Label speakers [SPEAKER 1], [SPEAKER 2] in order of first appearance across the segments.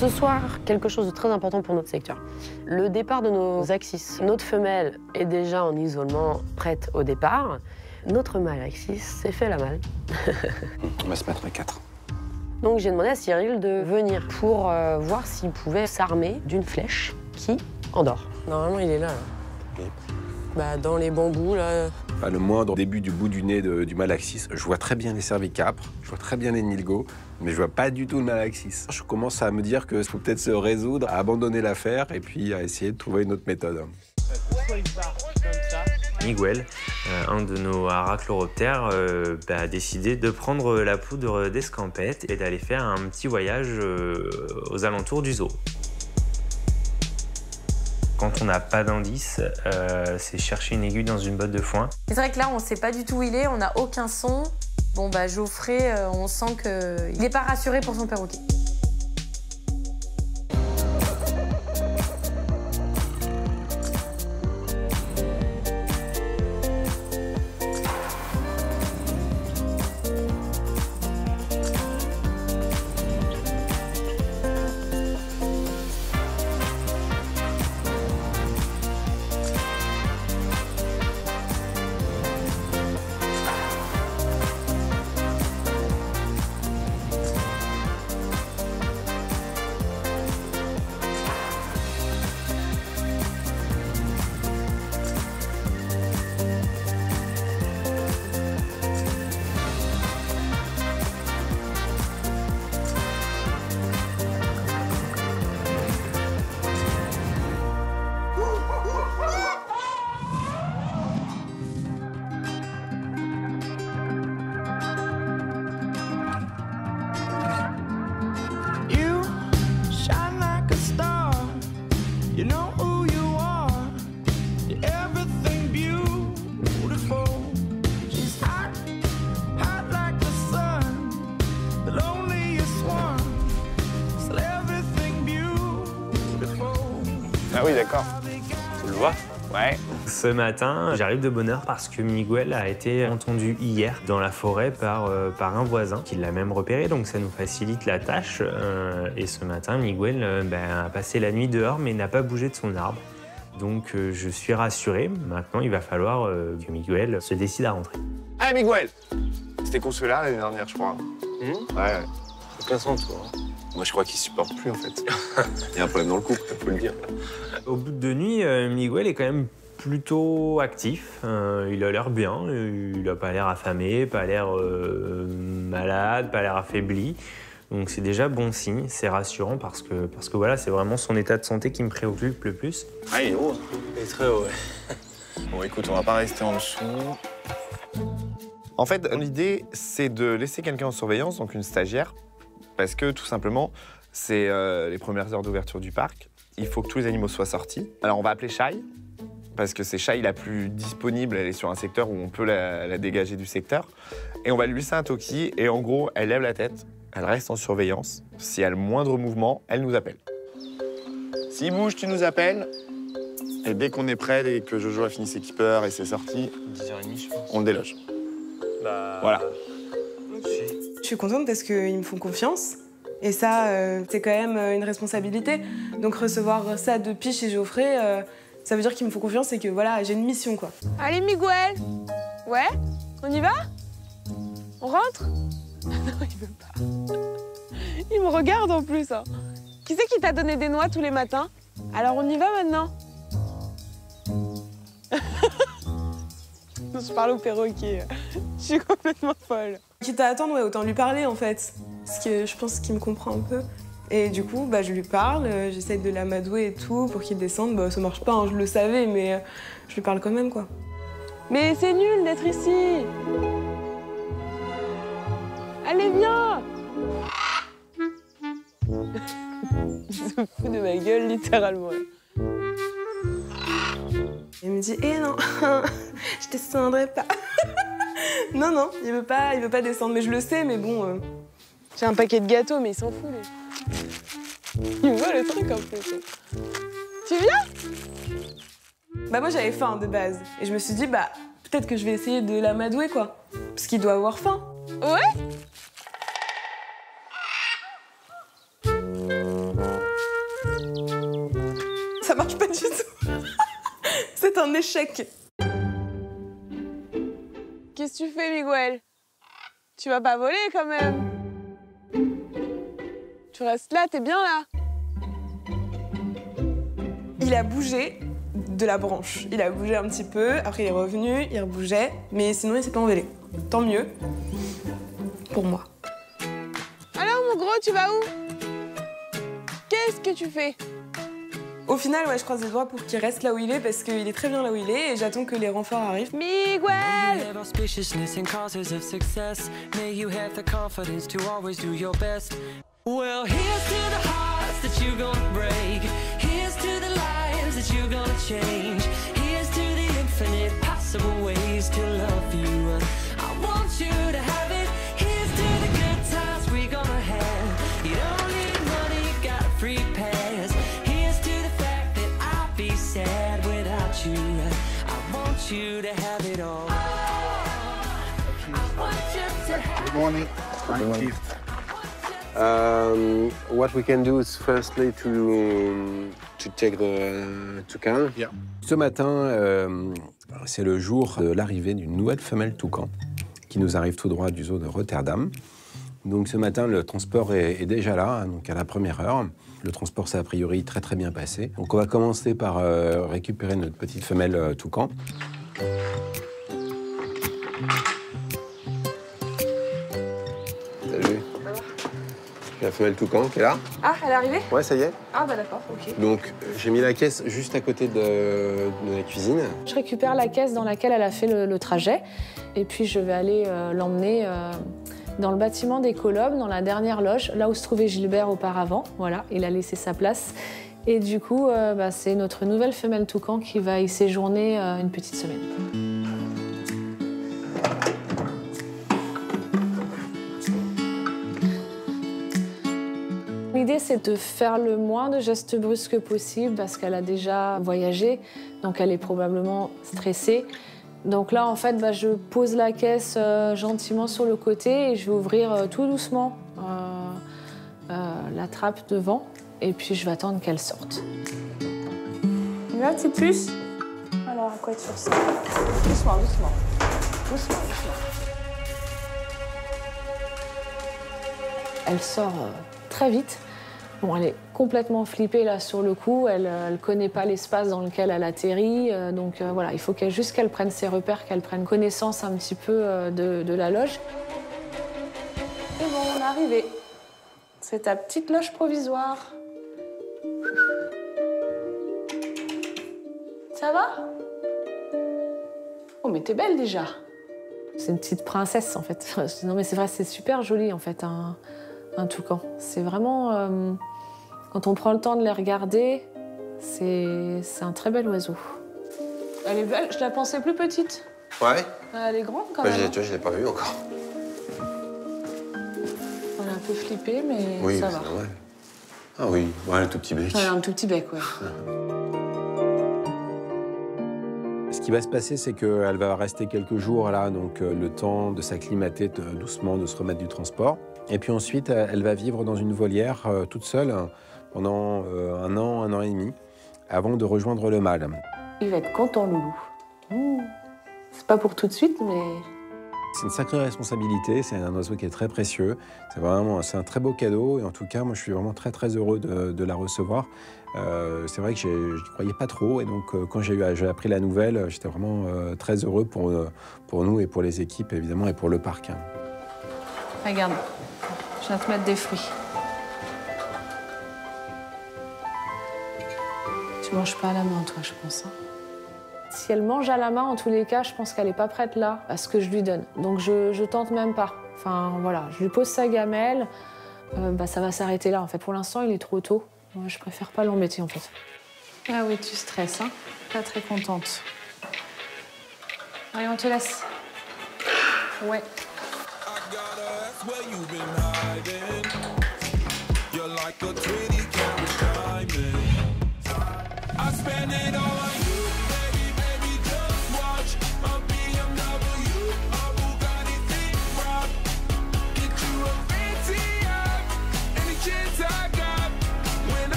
[SPEAKER 1] Ce soir, quelque chose de très important pour notre secteur. Le départ de nos axis. Notre femelle est déjà en isolement, prête au départ. Notre mâle axis s'est fait la malle.
[SPEAKER 2] On va se mettre à 4.
[SPEAKER 1] Donc j'ai demandé à Cyril de venir pour voir s'il pouvait s'armer d'une flèche qui endort.
[SPEAKER 3] Normalement, il est là.
[SPEAKER 2] Oui.
[SPEAKER 3] Bah, dans les bambous, là.
[SPEAKER 2] Le moindre début du bout du nez du malaxis, je vois très bien les cervicapres, je vois très bien les nilgos, mais je vois pas du tout le malaxis. Je commence à me dire qu'il faut peut-être se résoudre à abandonner l'affaire et puis à essayer de trouver une autre méthode.
[SPEAKER 4] Miguel, un de nos arachloroptères, a décidé de prendre la poudre d'escampette et d'aller faire un petit voyage aux alentours du zoo. Quand on n'a pas d'indice, c'est chercher une aiguille dans une botte de foin.
[SPEAKER 5] C'est vrai que là, on ne sait pas du tout où il est, on n'a aucun son. Bon, bah, Geoffrey, on sent qu'il n'est pas rassuré pour son perroquet.
[SPEAKER 6] You know who you are. You're everything beautiful. She's hot, hot like the sun, the loneliest one. Still everything beautiful.
[SPEAKER 7] Ah oui, d'accord. Tu le vois? Ouais.
[SPEAKER 4] Ce matin, j'arrive de bonne heure parce que Miguel a été entendu hier dans la forêt par un voisin qui l'a même repéré, donc ça nous facilite la tâche. Et ce matin, Miguel a passé la nuit dehors mais n'a pas bougé de son arbre. Donc je suis rassuré. Maintenant, il va falloir que Miguel se décide à rentrer.
[SPEAKER 7] Allez, Miguel! C'était consulat l'année dernière, je crois. Ouais.
[SPEAKER 2] Aucun sens, toi. Moi, je crois qu'il supporte plus, en fait. Il y a un problème dans le couple, faut le dire.
[SPEAKER 4] Au bout de 2 nuits, Miguel est quand même plutôt actif. Il a l'air bien. Il n'a pas l'air affamé, pas l'air malade, pas l'air affaibli. Donc c'est déjà bon signe, c'est rassurant parce que voilà, c'est vraiment son état de santé qui me préoccupe le plus.
[SPEAKER 7] Ah, il est haut. Il est très haut, ouais. Bon, écoute, on va pas rester en dessous. En fait, l'idée, c'est de laisser quelqu'un en surveillance, donc une stagiaire, parce que tout simplement, c'est les premières heures d'ouverture du parc. Il faut que tous les animaux soient sortis. Alors, on va appeler Shai, parce que c'est Shai la plus disponible. Elle est sur un secteur où on peut la dégager du secteur. Et on va lui laisser un toki, et en gros, elle lève la tête, elle reste en surveillance. S'il y a le moindre mouvement, elle nous appelle. S'il bouge, tu nous appelles. Et dès qu'on est prêt, dès que Jojo a fini ses keepers et c'est sorti,
[SPEAKER 4] 10h30, je pense.
[SPEAKER 7] on le déloge.
[SPEAKER 4] Bah...
[SPEAKER 7] Voilà.
[SPEAKER 3] Je suis contente parce qu'ils me font confiance. Et ça, c'est quand même une responsabilité. Donc recevoir ça de Pi chez Geoffrey, ça veut dire qu'ils me font confiance et que voilà, j'ai une mission, quoi.
[SPEAKER 8] Allez, Miguel. Ouais? On y va? On rentre? Non, il veut pas. Il me regarde en plus. Hein. Qui c'est qui t'a donné des noix tous les matins? Alors on y va maintenant? Je parle au perroquet. Je suis complètement folle.
[SPEAKER 3] Quitte à attendre, ouais, autant lui parler en fait. Parce que je pense qu'il me comprend un peu. Et du coup, bah, je lui parle, j'essaie de l'amadouer et tout pour qu'il descende. Bah, ça marche pas, hein, je le savais, mais je lui parle quand même, quoi.
[SPEAKER 8] Mais c'est nul d'être ici. Allez, viens. Il se fout de ma gueule, littéralement.
[SPEAKER 3] Il me dit « Eh non, je descendrai pas. » Non, non, il veut pas descendre. Mais je le sais, mais bon...
[SPEAKER 8] J'ai un paquet de gâteaux, mais il s'en fout, lui. Il voit le truc, en plus. Tu viens?
[SPEAKER 3] Bah moi, j'avais faim, de base. Et je me suis dit, bah, peut-être que je vais essayer de l'amadouer, quoi. Parce qu'il doit avoir faim.
[SPEAKER 8] Ouais?
[SPEAKER 3] C'est un échec.
[SPEAKER 8] Qu'est-ce que tu fais, Miguel? Tu vas pas voler quand même. Tu restes là, t'es bien là.
[SPEAKER 3] Il a bougé de la branche. Il a bougé un petit peu, après il est revenu, il rebougeait, mais sinon il s'est pas envolé. Tant mieux. Pour moi.
[SPEAKER 8] Alors, mon gros, tu vas où? Qu'est-ce que tu fais?
[SPEAKER 3] Au final, ouais, je croise les doigts pour qu'il reste là où il est parce qu'il est très bien là où il est et j'attends que les renforts arrivent.
[SPEAKER 8] Miguel!
[SPEAKER 6] have auspiciousness and causes of success. May you have the confidence to always do your best. Well, here's to the hearts that you're gonna break. Here's to the lives that you're gonna change. Here's to the infinite possible ways to love you. I want you to have it. Here's to the good times we're gonna have. You don't need money, you got a free pass. Here's to the fact that I'll be sad without you. I want you to have it all. I want you to have
[SPEAKER 2] Good morning. Thank you. What we can do is firstly to take the toucan. Yeah. Ce matin, c'est le jour de l'arrivée d'une nouvelle femelle toucan qui nous arrive tout droit du zoo de Rotterdam. Donc ce matin, le transport est déjà là, donc à la première heure. Le transport s'est a priori très bien passé. Donc on va commencer par récupérer notre petite femelle toucan. Salut. La femelle toucan qui est là.
[SPEAKER 8] Ah, elle est arrivée?
[SPEAKER 2] Ouais, ça y est.
[SPEAKER 8] Ah, bah d'accord, ok.
[SPEAKER 2] Donc j'ai mis la caisse juste à côté de la cuisine.
[SPEAKER 9] Je récupère la caisse dans laquelle elle a fait le trajet et puis je vais aller l'emmener dans le bâtiment des Colobes, dans la dernière loge, là où se trouvait Gilbert auparavant. Voilà, il a laissé sa place. Et du coup, c'est notre nouvelle femelle toucan qui va y séjourner une petite semaine. L'idée, c'est de faire le moins de gestes brusques possible parce qu'elle a déjà voyagé, donc elle est probablement stressée. Donc là, en fait, je pose la caisse gentiment sur le côté et je vais ouvrir tout doucement la trappe devant et puis je vais attendre qu'elle sorte.
[SPEAKER 8] La petite puce? Alors, à quoi tu ressembles? Doucement, doucement. Doucement, doucement.
[SPEAKER 9] Elle sort très vite. Bon, elle est complètement flippée là sur le coup, elle ne connaît pas l'espace dans lequel elle atterrit, donc voilà, il faut juste qu'elle prenne ses repères, qu'elle prenne connaissance un petit peu de la loge.
[SPEAKER 8] C'est bon, on est arrivé. C'est ta petite loge provisoire. Ça va? Oh, mais t'es belle déjà.
[SPEAKER 9] C'est une petite princesse en fait. Non mais c'est vrai, c'est super joli en fait, un toucan. C'est vraiment... quand on prend le temps de les regarder, c'est un très bel oiseau.
[SPEAKER 8] Elle est belle, je la pensais plus petite.
[SPEAKER 2] Ouais.
[SPEAKER 8] Elle est grande quand même.
[SPEAKER 2] Tu vois, je l'ai pas vue encore.
[SPEAKER 8] Elle est un peu flippée, mais
[SPEAKER 2] Oui,
[SPEAKER 8] ça va.
[SPEAKER 2] Normal. Ah oui, ouais, un tout petit bec.
[SPEAKER 8] Elle a un tout petit bec, ouais.
[SPEAKER 2] Ce qui va se passer, c'est qu'elle va rester quelques jours là, donc le temps de s'acclimater doucement, de se remettre du transport. Et puis ensuite, elle va vivre dans une volière toute seule pendant un an et demi, avant de rejoindre le mâle.
[SPEAKER 8] Il va être content, Loulou. C'est pas pour tout de suite, mais...
[SPEAKER 2] C'est une sacrée responsabilité, c'est un oiseau qui est très précieux. C'est un très beau cadeau et en tout cas, moi, je suis vraiment très heureux de la recevoir. C'est vrai que je n'y croyais pas trop et donc quand j'ai appris la nouvelle, j'étais vraiment très heureux pour nous et pour les équipes évidemment et pour le parc.
[SPEAKER 8] Regarde, je viens te mettre des fruits. Tu manges pas à la main, toi, je pense. Hein.
[SPEAKER 9] Si elle mange à la main, en tous les cas, je pense qu'elle n'est pas prête là à ce que je lui donne. Donc je tente même pas. Enfin voilà, je lui pose sa gamelle, ça va s'arrêter là en fait. Pour l'instant, il est trop tôt. Moi, je préfère pas l'embêter en fait.
[SPEAKER 8] Ah oui, tu stresses, hein. Pas très contente. Allez, on te laisse. Ouais.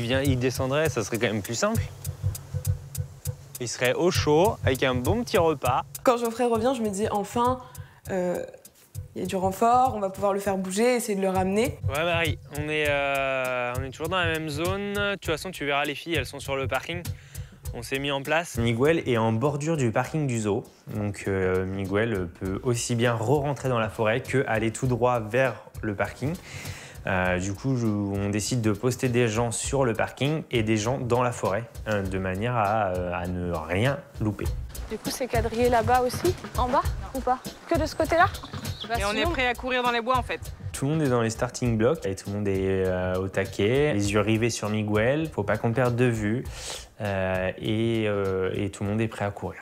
[SPEAKER 4] il descendrait, ça serait quand même plus simple. Il serait au chaud, avec un bon petit repas.
[SPEAKER 3] Quand Geoffrey revient, je me dis enfin, il y a du renfort, on va pouvoir le faire bouger, essayer de le ramener.
[SPEAKER 4] Ouais, Marie, on est toujours dans la même zone. De toute façon, tu verras, les filles, elles sont sur le parking. On s'est mis en place. Miguel est en bordure du parking du zoo. Donc Miguel peut aussi bien re-rentrer dans la forêt qu'aller tout droit vers le parking. Du coup, on décide de poster des gens sur le parking et des gens dans la forêt, de manière à ne rien louper.
[SPEAKER 9] Du coup, c'est quadrillé là-bas aussi, en bas, ou pas? Que de ce côté-là?
[SPEAKER 8] Et on est prêt à courir dans les bois en fait.
[SPEAKER 4] Tout le monde est dans les starting blocks et tout le monde est au taquet, les yeux rivés sur Miguel. Faut pas qu'on perde de vue et tout le monde est prêt à courir.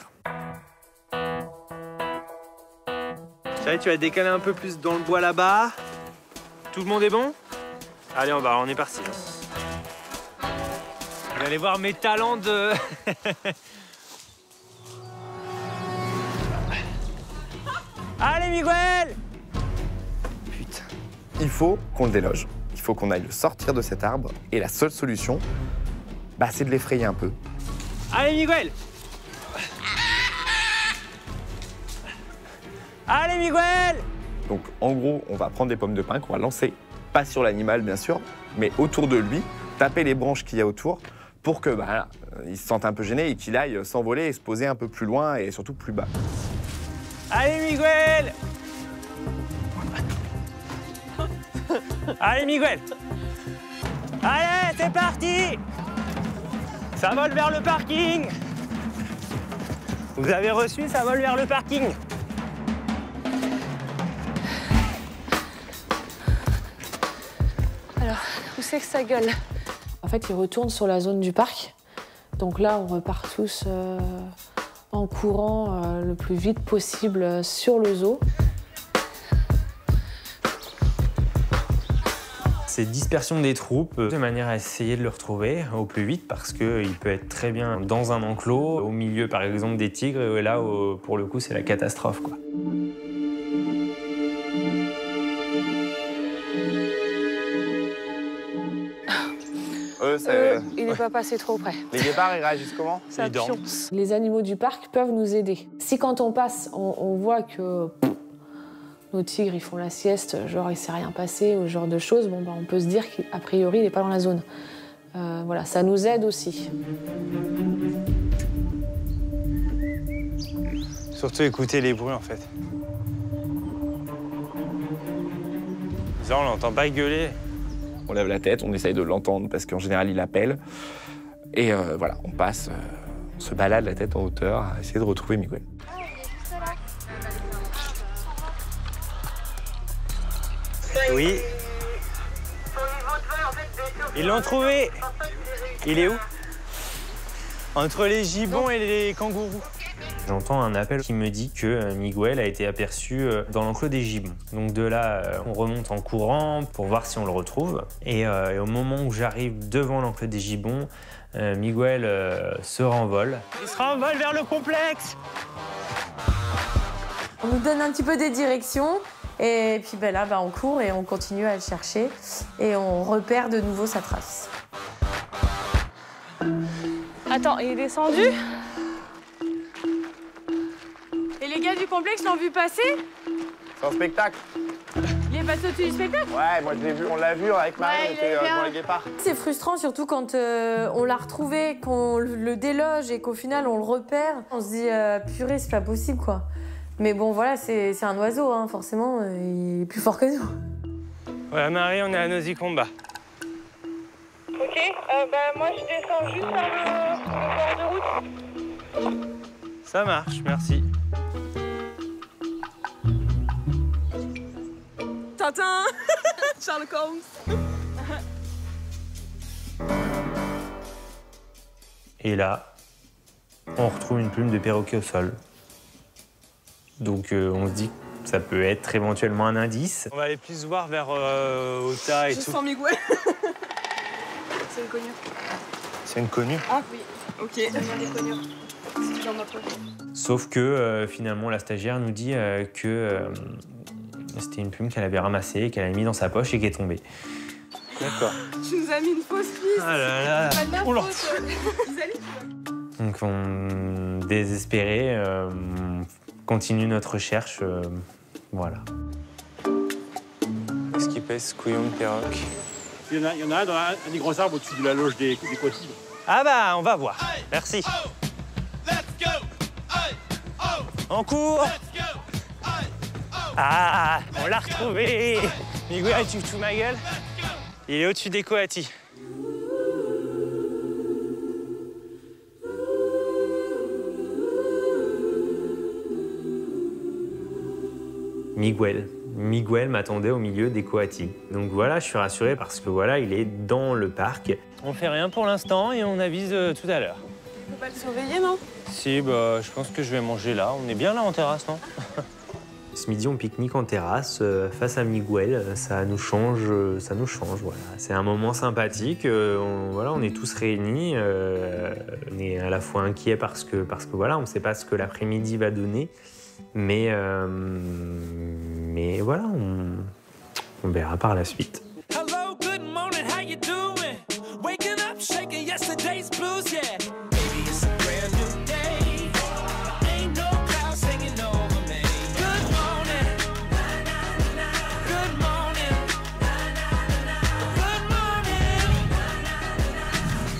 [SPEAKER 4] Charlie, tu vas décaler un peu plus dans le bois là-bas. Tout le monde est bon? Allez, on est parti. Vous allez voir mes talents de... Allez, Miguel!
[SPEAKER 7] Putain. Il faut qu'on le déloge. Il faut qu'on aille le sortir de cet arbre. Et la seule solution, bah, c'est de l'effrayer un peu.
[SPEAKER 4] Allez, Miguel! Allez, Miguel!
[SPEAKER 7] Donc, en gros, on va prendre des pommes de pin qu'on va lancer, pas sur l'animal, bien sûr, mais autour de lui, taper les branches qu'il y a autour pour que, bah, il se sente un peu gêné et qu'il aille s'envoler et se poser un peu plus loin et surtout plus bas.
[SPEAKER 4] Allez, Miguel! Allez, Miguel! Allez, c'est parti! Ça vole vers le parking! Vous avez reçu, ça vole vers le parking!
[SPEAKER 9] Alors, où c'est que ça gueule? En fait, il retourne sur la zone du parc. Donc là, on repart tous en courant le plus vite possible sur le zoo.
[SPEAKER 4] C'est dispersion des troupes de manière à essayer de le retrouver au plus vite parce qu'il peut être très bien dans un enclos, au milieu par exemple des tigres, et là, pour le coup, c'est la catastrophe, quoi.
[SPEAKER 9] Il n'est pas passé trop près.
[SPEAKER 7] Les guépards, ils réagissent comment?
[SPEAKER 9] Ça pionce. Les animaux du parc peuvent nous aider. Si quand on passe, on voit que nos tigres ils font la sieste, genre il s'est rien passé, ou ce genre de choses, bon, bah, on peut se dire qu'a priori il n'est pas dans la zone. Voilà, ça nous aide aussi.
[SPEAKER 4] Surtout écouter les bruits en fait. Genre, on l'entend pas gueuler.
[SPEAKER 7] On lève la tête, on essaye de l'entendre parce qu'en général, il appelle. Et voilà, on passe, on se balade la tête en hauteur à essayer de retrouver Miguel.
[SPEAKER 4] Oui. Ils l'ont trouvé. Il est où? Entre les gibbons et les kangourous. J'entends un appel qui me dit que Miguel a été aperçu dans l'enclos des gibbons. Donc de là, on remonte en courant pour voir si on le retrouve. Et au moment où j'arrive devant l'enclos des gibbons, Miguel se renvole. Il se renvole vers le complexe!
[SPEAKER 5] On nous donne un petit peu des directions. Et puis ben là, on court et on continue à le chercher. Et on repère de nouveau sa trace.
[SPEAKER 9] Attends, il est descendu?
[SPEAKER 8] Et les gars du complexe l'ont vu passer?
[SPEAKER 7] C'est un spectacle.
[SPEAKER 8] Il est passé au-dessus du spectacle?
[SPEAKER 7] Ouais, moi je l'ai vu, on l'a vu avec Marie, on était devant les guépards.
[SPEAKER 5] C'est frustrant surtout quand on l'a retrouvé, qu'on le déloge et qu'au final on le repère. On se dit purée, c'est pas possible quoi. Mais bon voilà, c'est un oiseau, hein, forcément, il est plus fort que nous.
[SPEAKER 4] Ouais, Marie, on est à Nosy Combat.
[SPEAKER 8] Ok, moi je descends juste par le bord de route.
[SPEAKER 4] Ça marche, merci.
[SPEAKER 8] Tintin. Sherlock Holmes.
[SPEAKER 4] Et là, on retrouve une plume de perroquet au sol. Donc on se dit que ça peut être éventuellement un indice. On va aller plus voir vers Ota et
[SPEAKER 8] Je
[SPEAKER 4] tout.
[SPEAKER 8] sens Miguel. C'est une connue.
[SPEAKER 4] C'est une connue.
[SPEAKER 8] Ah oui, ok. Ça vient des connues. C'est genre ma poche.
[SPEAKER 4] Sauf que finalement la stagiaire nous dit que c'était une plume qu'elle avait ramassée, qu'elle avait mis dans sa poche et qui est tombée. D'accord.
[SPEAKER 3] Tu nous as mis une fausse piste.
[SPEAKER 4] Ah là là.
[SPEAKER 3] Pas de ma
[SPEAKER 4] Oula.
[SPEAKER 3] faute.
[SPEAKER 4] Donc on désespéré, on continue notre recherche, voilà. Qu'est-ce qui pèse, couillon de perroque?
[SPEAKER 10] Il y en a un dans un des gros arbres au-dessus de la loge des coquilles.
[SPEAKER 4] Ah bah, on va voir. Merci. En cours. Ah, on l'a retrouvé. Miguel, tu fous ma gueule? Il est au-dessus des coatis. Miguel m'attendait au milieu des coatis. Donc voilà, je suis rassuré parce que voilà, il est dans le parc. On fait rien pour l'instant et on avise tout à l'heure.
[SPEAKER 8] On peut pas le surveiller, non?
[SPEAKER 4] Si, bah, je pense que je vais manger là. On est bien là en terrasse, non? Ce midi, on pique-nique en terrasse face à Miguel. Ça nous change, voilà. C'est un moment sympathique. On est tous réunis. On est à la fois inquiets parce que voilà, on ne sait pas ce que l'après-midi va donner. Mais voilà, on verra par la suite.
[SPEAKER 6] Hello, good morning, how you doing? Waking up, shaking yesterday's blues, yeah. Baby, it's a brand new day. Ain't no clouds hanging over me. Good morning. Good morning. Good morning.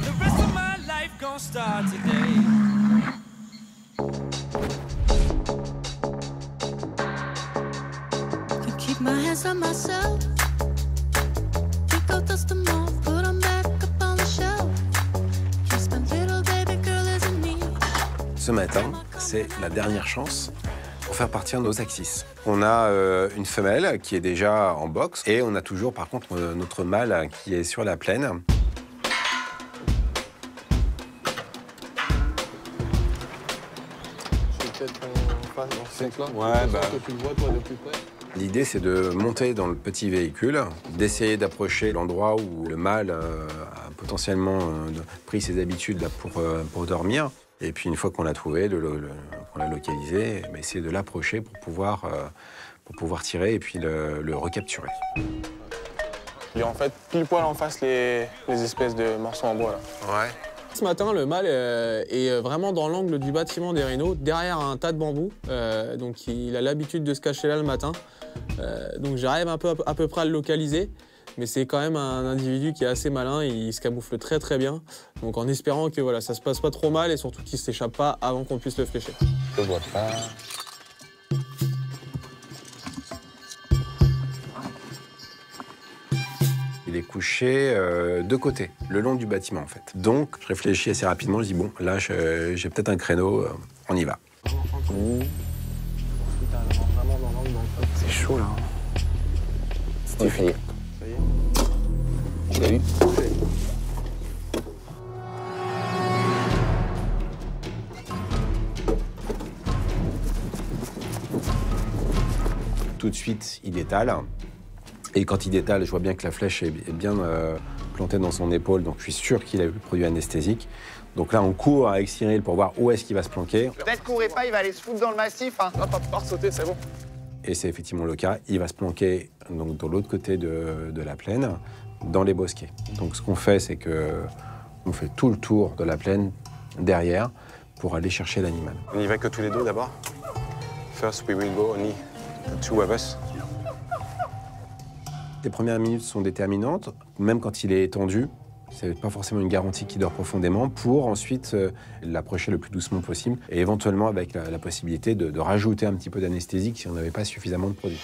[SPEAKER 6] The rest of my life gon' start today.
[SPEAKER 11] Keep my hands on myself. Pick up, dust them off, put them back up on the shelf. Kiss my little baby girl isn't me.
[SPEAKER 2] Ce matin, c'est la dernière chance pour faire partir nos axis. On a une femelle qui est déjà en box et on a toujours par contre notre mâle qui est sur la plaine. Ouais, bah. L'idée, c'est de monter dans le petit véhicule, d'essayer d'approcher l'endroit où le mâle a potentiellement pris ses habitudes là, pour dormir. Et puis, une fois qu'on l'a trouvé, qu'on l'a localisé, essayer de l'approcher pour pouvoir tirer et puis le recapturer.
[SPEAKER 12] Il y a en fait pile poil en face les espèces de morceaux en bois là.
[SPEAKER 2] Ouais.
[SPEAKER 12] Ce matin, le mâle est vraiment dans l'angle du bâtiment des Rénaux, derrière un tas de bambous. Donc il a l'habitude de se cacher là le matin. Donc j'arrive à peu près à le localiser. Mais c'est quand même un individu qui est assez malin, il se camoufle très très bien. Donc en espérant que voilà, ça se passe pas trop mal et surtout qu'il ne s'échappe pas avant qu'on puisse le flécher.
[SPEAKER 7] Je vois pas.
[SPEAKER 2] Il est couché de côté, le long du bâtiment en fait. Donc je réfléchis assez rapidement, je dis bon, là j'ai peut-être un créneau, on y va.
[SPEAKER 7] C'est chaud là. C'est fini.
[SPEAKER 12] Ça y est.
[SPEAKER 7] Je l'ai eu.
[SPEAKER 2] Tout de suite, il étale. Et quand il détale, je vois bien que la flèche est bien plantée dans son épaule, donc je suis sûr qu'il a eu le produit anesthésique. Donc là, on court avec Cyril pour voir où est-ce qu'il va se planquer.
[SPEAKER 13] Peut-être courez pas, il va aller se foutre dans le massif. Hein.
[SPEAKER 12] Hop, hop, part sauter, c'est bon.
[SPEAKER 2] Et c'est effectivement le cas. Il va se planquer donc, de l'autre côté de la plaine, dans les bosquets. Donc ce qu'on fait, c'est qu'on fait tout le tour de la plaine derrière pour aller chercher l'animal.
[SPEAKER 7] On y va que tous les deux d'abord. First we will go only the two of us.
[SPEAKER 2] Les premières minutes sont déterminantes, même quand il est étendu. C'est pas forcément une garantie qu'il dort profondément pour ensuite l'approcher le plus doucement possible et éventuellement avec la possibilité de rajouter un petit peu d'anesthésique si on n'avait pas suffisamment de produit.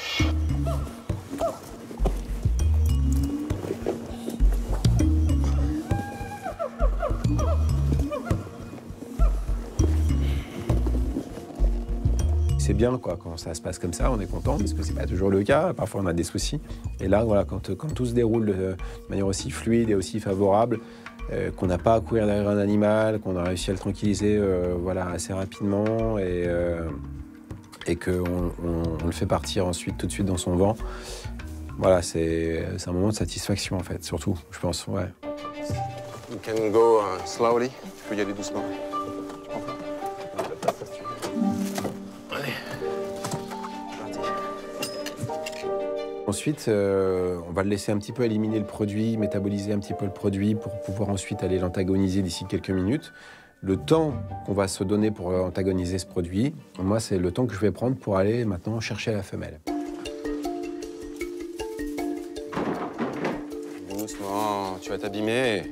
[SPEAKER 2] C'est bien quoi, quand ça se passe comme ça, on est content parce que c'est pas toujours le cas, parfois on a des soucis. Et là, voilà, quand tout se déroule de manière aussi fluide et aussi favorable, qu'on n'a pas à courir derrière un animal, qu'on a réussi à le tranquilliser voilà, assez rapidement et qu'on le fait partir ensuite tout de suite dans son vent, voilà, c'est un moment de satisfaction en fait, surtout, je pense, ouais.
[SPEAKER 7] You can go slowly, tu peux y aller doucement.
[SPEAKER 2] Ensuite, on va le laisser un petit peu éliminer le produit, métaboliser un petit peu le produit pour pouvoir ensuite aller l'antagoniser d'ici quelques minutes. Le temps qu'on va se donner pour antagoniser ce produit, moi, c'est le temps que je vais prendre pour aller maintenant chercher la femelle.
[SPEAKER 12] Doucement, tu vas t'abîmer.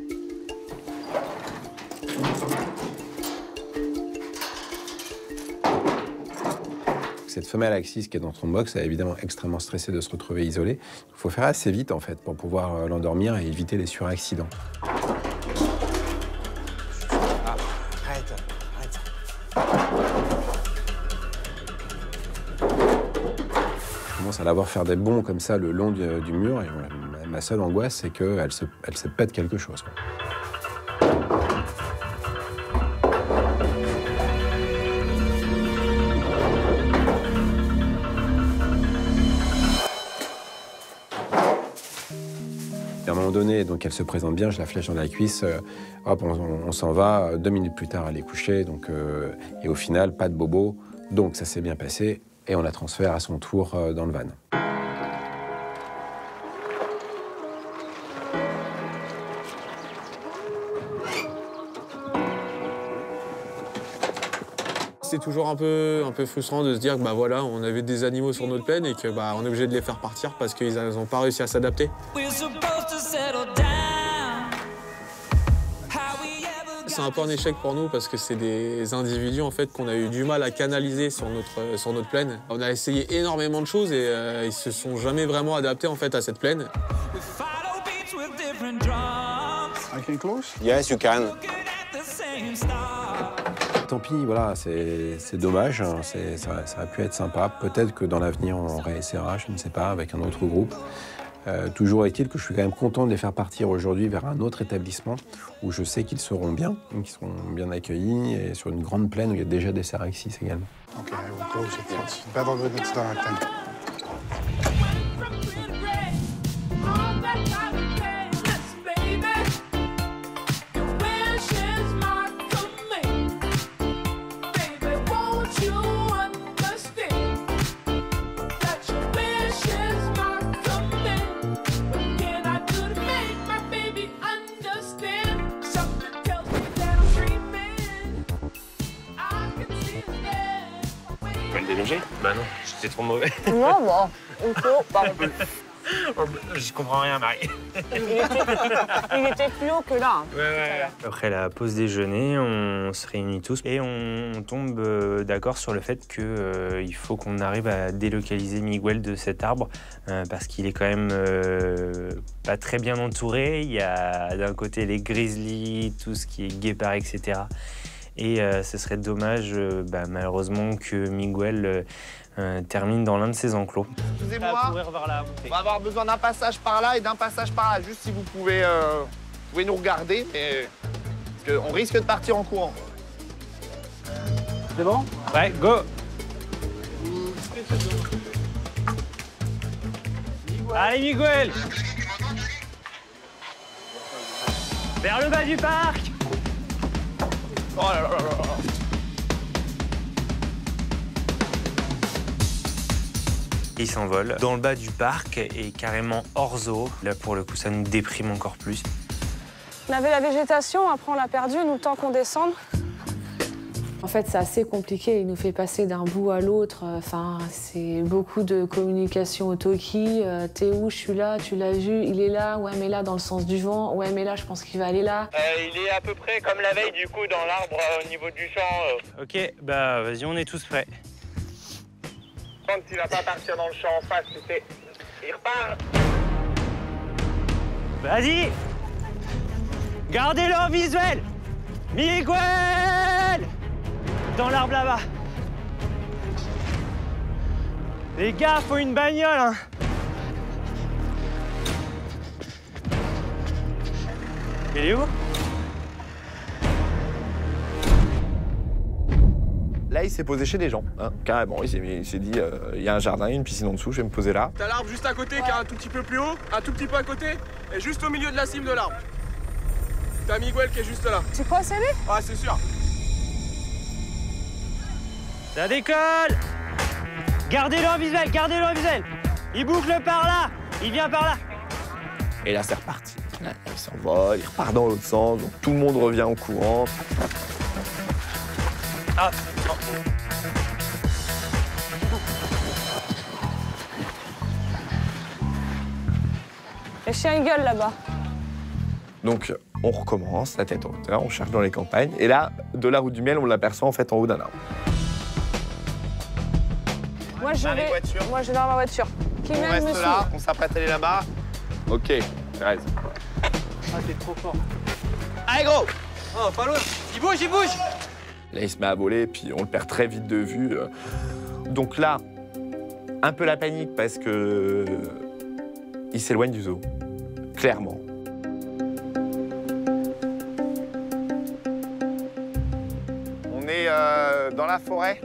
[SPEAKER 2] Cette femelle Axis qui est dans son box est évidemment extrêmement stressée de se retrouver isolée. Il faut faire assez vite en fait pour pouvoir l'endormir et éviter les suraccidents.
[SPEAKER 12] Arrête.
[SPEAKER 2] Je commence à la voir faire des bonds comme ça le long du mur et ma seule angoisse c'est qu'elle se pète quelque chose. À un moment donné, donc elle se présente bien, je la flèche dans la cuisse, hop, on s'en va, 2 minutes plus tard elle est couchée, donc, et au final, pas de bobo, donc ça s'est bien passé, et on la transfère à son tour dans le van.
[SPEAKER 12] C'est toujours un peu frustrant de se dire que bah voilà, on avait des animaux sur notre plaine et que bah on est obligé de les faire partir parce qu'ils n'ont pas réussi à s'adapter. C'est un peu un échec pour nous parce que c'est des individus en fait qu'on a eu du mal à canaliser sur notre plaine. On a essayé énormément de choses et ils se sont jamais vraiment adaptés en fait à cette plaine.
[SPEAKER 2] I can close?
[SPEAKER 12] Yes, you can.
[SPEAKER 2] Tant pis, voilà, c'est dommage, hein, ça aurait pu être sympa. Peut-être que dans l'avenir, on réessayera, je ne sais pas, avec un autre groupe. Toujours est-il que je suis quand même content de les faire partir aujourd'hui vers un autre établissement où je sais qu'ils seront bien, qu'ils seront bien accueillis et sur une grande plaine où il y a déjà des cerfs Axis également.
[SPEAKER 14] Okay, I will close it. It's better when it's done.
[SPEAKER 4] Bah non, j'étais trop mauvais.
[SPEAKER 1] Non, bon, on peut, pardon.
[SPEAKER 4] J'y comprends rien, Marie.
[SPEAKER 1] Il était plus haut que là.
[SPEAKER 4] Ouais. Après la pause déjeuner, on se réunit tous et on tombe d'accord sur le fait qu'il faut qu'on arrive à délocaliser Miguel de cet arbre parce qu'il est quand même pas très bien entouré. Il y a d'un côté les grizzlies, tout ce qui est guépard, etc. Et ce serait dommage, malheureusement, que Miguel termine dans l'un de ses enclos.
[SPEAKER 13] Excusez-moi, on va avoir besoin d'un passage par là et d'un passage par là. Juste si vous pouvez nous regarder, mais parce qu'on risque de partir en courant.
[SPEAKER 10] C'est bon?
[SPEAKER 4] Ouais, go! Allez, Miguel! Vers le bas du parc!
[SPEAKER 13] Oh là là là là!
[SPEAKER 4] Il s'envole dans le bas du parc et carrément hors zoo. Là, pour le coup, ça nous déprime encore plus.
[SPEAKER 8] On avait la végétation, après on l'a perdue, nous, le temps qu'on descende.
[SPEAKER 9] En fait, c'est assez compliqué. Il nous fait passer d'un bout à l'autre. Enfin, c'est beaucoup de communication au talkie. T'es où? Je suis là. Tu l'as vu? Il est là. Ouais, mais là, dans le sens du vent. Ouais, mais là, je pense qu'il va aller là.
[SPEAKER 15] Il est à peu près comme la veille, du coup, dans l'arbre au niveau du champ.
[SPEAKER 4] Ok, bah vas-y, on est tous prêts.
[SPEAKER 15] Quand il va pas partir dans le champ en face, tu sais, il repart.
[SPEAKER 4] Vas-y! Gardez-le en visuel! Miguel! Dans l'arbre là-bas. Les gars, faut une bagnole, hein. Il est où?
[SPEAKER 7] Là, il s'est posé chez des gens, hein, carrément. Il s'est dit, il y a un jardin, il y a une piscine en dessous, je vais me poser là.
[SPEAKER 12] T'as l'arbre juste à côté qui est un tout petit peu plus haut, un tout petit peu à côté, et juste au milieu de la cime de l'arbre. T'as Miguel qui est juste là.
[SPEAKER 8] Tu crois que c'est lui?
[SPEAKER 12] Ah, c'est sûr.
[SPEAKER 4] Ça décolle! Gardez-le en visuel, gardez-le en visuel! Il boucle par là. Il vient par là.
[SPEAKER 7] Et là, c'est reparti. Là, il s'envole, il repart dans l'autre sens, donc tout le monde revient en courant.
[SPEAKER 4] Ah, non.
[SPEAKER 8] Le chien il gueule là-bas.
[SPEAKER 7] Donc, on recommence, la tête en hauteur, on cherche dans les campagnes. Et là, de la route du miel, on l'aperçoit en fait en haut d'un arbre.
[SPEAKER 8] Moi je vais dans ma voiture. Qui
[SPEAKER 13] On
[SPEAKER 8] même
[SPEAKER 13] reste
[SPEAKER 8] me
[SPEAKER 13] là,
[SPEAKER 8] suit.
[SPEAKER 13] on s'apprête à aller là-bas. Ok, Thérèse.
[SPEAKER 10] Ah, t'es trop fort.
[SPEAKER 13] Allez, gros!
[SPEAKER 10] Oh, pas l'autre. Il bouge, il bouge!
[SPEAKER 7] Là, il se met à voler, puis on le perd très vite de vue. Donc là, un peu la panique parce que il s'éloigne du zoo, clairement.
[SPEAKER 13] On est dans la forêt.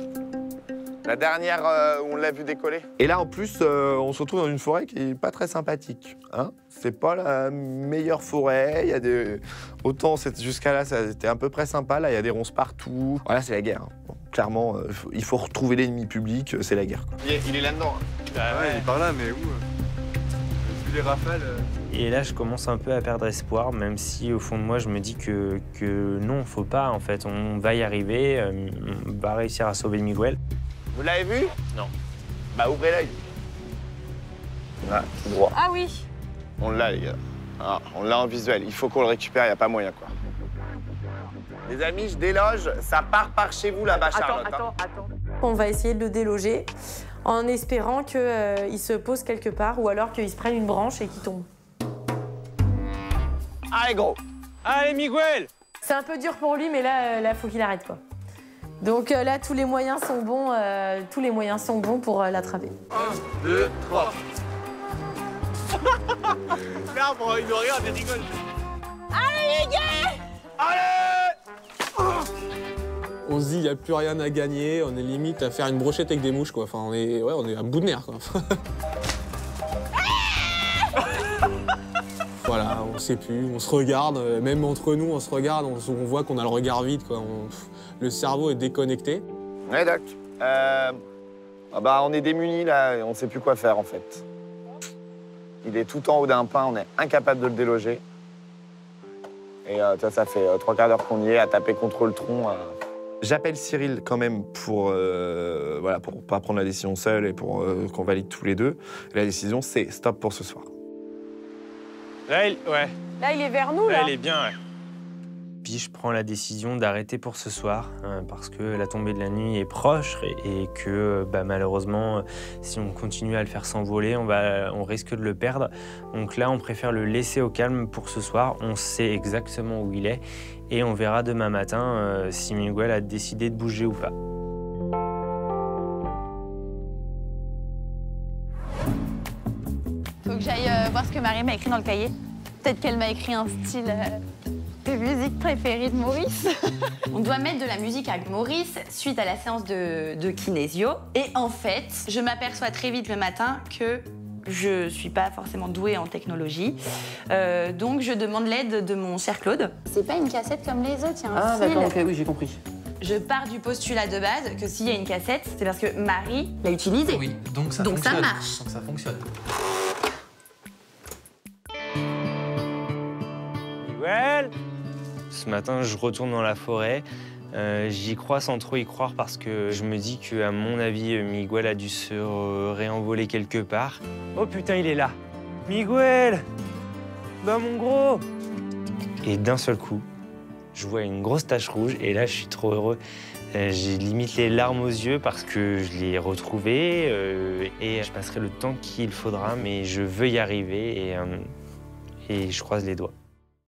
[SPEAKER 13] La dernière où on l'a vu décoller.
[SPEAKER 7] Et là, en plus, on se retrouve dans une forêt qui est pas très sympathique. Hein, c'est pas la meilleure forêt. Il y a des... Autant jusqu'à là, ça c'était à peu près sympa. Là, il y a des ronces partout. Voilà, c'est la guerre. Hein. Bon, clairement, il faut retrouver l'ennemi public. C'est la guerre. Quoi.
[SPEAKER 13] Il est là-dedans.
[SPEAKER 10] Ah ouais, il est par là, mais où Depuis les rafales.
[SPEAKER 4] Et là, je commence un peu à perdre espoir, même si au fond de moi, je me dis que non, faut pas. En fait, on va y arriver. On va réussir à sauver Miguel.
[SPEAKER 13] Vous l'avez vu?
[SPEAKER 4] Non.
[SPEAKER 13] Bah, ouvrez l'œil. Là, tout droit.
[SPEAKER 8] Ah oui.
[SPEAKER 13] On l'a, les gars. Ah, on l'a en visuel. Il faut qu'on le récupère, il n'y a pas moyen, quoi. Les amis, je déloge. Ça part par chez vous, là-bas, Charlotte.
[SPEAKER 5] Attends. On va essayer de le déloger en espérant qu'il se pose quelque part ou alors qu'il se prenne une branche et qu'il tombe.
[SPEAKER 13] Allez, gros.
[SPEAKER 4] Allez, Miguel!
[SPEAKER 5] C'est un peu dur pour lui, mais là, faut qu'il arrête, quoi. Donc là, tous les moyens sont bons pour l'attraper.
[SPEAKER 10] 1, 2, 3. L'arbre, il nous regarde et rigole.
[SPEAKER 8] Allez, Miguel!
[SPEAKER 13] Allez!
[SPEAKER 12] On se dit, il n'y a plus rien à gagner, on est limite à faire une brochette avec des mouches, quoi. Enfin, on est à bout de nerfs, quoi. Voilà, on sait plus, on se regarde, même entre nous, on se regarde, on voit qu'on a le regard vide, quoi. Le cerveau est déconnecté.
[SPEAKER 13] Ouais, Doc. On est démunis, là, et on sait plus quoi faire, en fait. Il est tout en haut d'un pin, on est incapable de le déloger. Et ça fait 3 quarts d'heure qu'on y est, à taper contre le tronc.
[SPEAKER 7] J'appelle Cyril quand même pour pas prendre la décision seul et pour qu'on valide tous les deux. Et la décision, c'est stop pour ce soir.
[SPEAKER 4] Là, ouais.
[SPEAKER 8] Là, il est vers nous, là.
[SPEAKER 4] Là, il est bien, ouais. Puis je prends la décision d'arrêter pour ce soir parce que la tombée de la nuit est proche et que malheureusement, si on continue à le faire s'envoler, on risque de le perdre. Donc là, on préfère le laisser au calme pour ce soir. On sait exactement où il est et on verra demain matin si Miguel a décidé de bouger ou pas.
[SPEAKER 16] Faut que j'aille voir ce que Marie m'a écrit dans le cahier. Peut-être qu'elle m'a écrit un style de musique préférée de Maurice. On doit mettre de la musique avec Maurice suite à la séance de kinésio. Et en fait, je m'aperçois très vite le matin que je suis pas forcément douée en technologie. Donc je demande l'aide de mon cher Claude. C'est pas une cassette comme les autres, il y a un fil.
[SPEAKER 17] Ah d'accord, ok, oui, j'ai compris.
[SPEAKER 16] Je pars du postulat de base que s'il y a une cassette, c'est parce que Marie l'a utilisée.
[SPEAKER 17] Oui, donc ça
[SPEAKER 16] marche.
[SPEAKER 17] Donc ça fonctionne.
[SPEAKER 4] Miguel! Ce matin, je retourne dans la forêt. J'y crois sans trop y croire parce que je me dis qu'à mon avis, Miguel a dû se réenvoler quelque part. Oh putain, il est là! Miguel! Bah mon gros! Et d'un seul coup, je vois une grosse tache rouge et là, je suis trop heureux. J'ai limite les larmes aux yeux parce que je l'ai retrouvé et je passerai le temps qu'il faudra, mais je veux y arriver et je croise les doigts.